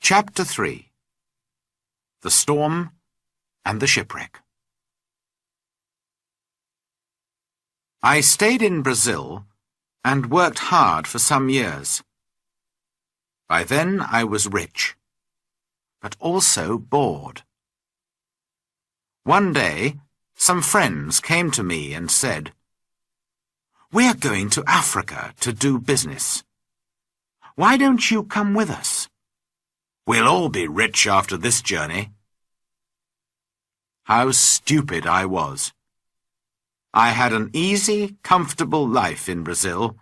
Chapter 3. The Storm and the Shipwreck. I stayed in Brazil and worked hard for some years. By then I was rich, but also bored. One day, some friends came to me and said, "We're going to Africa to do business. Why don't you come with us? We'll all be rich after this journey." How stupid I was. I had an easy, comfortable life in Brazil,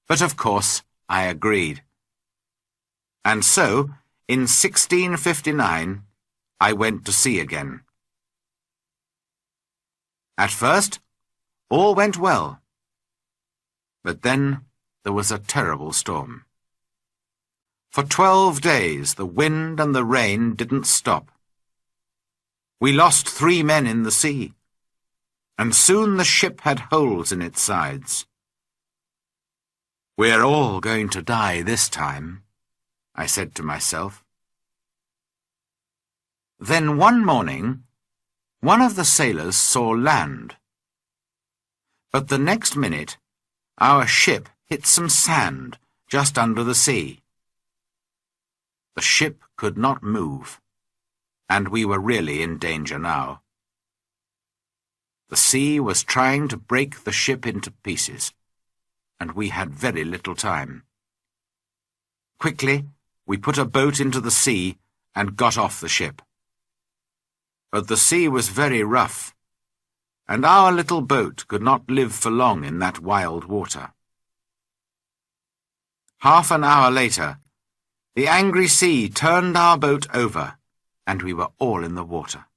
but of course I agreed. And so, in 1659, I went to sea again. At first, all went well. But then there was a terrible storm. For 12 days the wind and the rain didn't stop. We lost 3 men in the sea, and soon the ship had holes in its sides. "We're all going to die this time," I said to myself. Then one morning, one of the sailors saw land. But the next minute, our ship hit some sand just under the sea. The ship could not move, and we were really in danger now. The sea was trying to break the ship into pieces, and we had very little time. Quickly, we put a boat into the sea and got off the ship. But the sea was very rough, and our little boat could not live for long in that wild water. Half an hour later, the angry sea turned our boat over, and we were all in the water.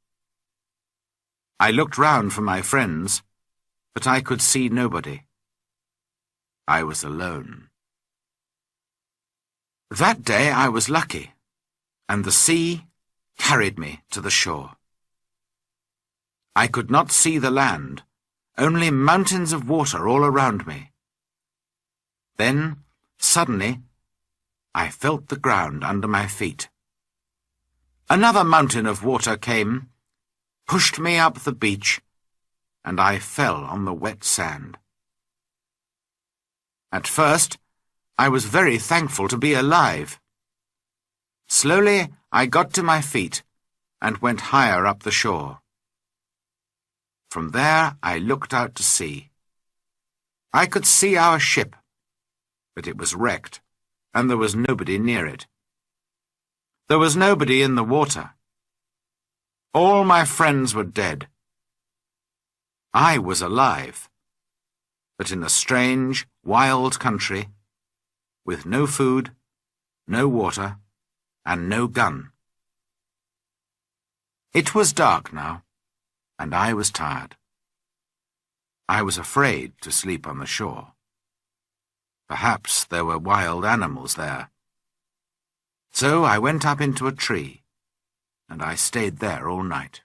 I looked round for my friends, but I could see nobody. I was alone. That day I was lucky, and the sea carried me to the shore. I could not see the land, only mountains of water all around me. Then, suddenly, I felt the ground under my feet. Another mountain of water came, pushed me up the beach, and I fell on the wet sand. At first, I was very thankful to be alive. Slowly, I got to my feet and went higher up the shore. From there, I looked out to sea. I could see our ship, but it was wrecked, and there was nobody near it. There was nobody in the water. All my friends were dead. I was alive, but in a strange, wild country, with no food, no water, and no gun. It was dark now, and I was tired. I was afraid to sleep on the shore. Perhaps there were wild animals there. So I went up into a tree, and I stayed there all night.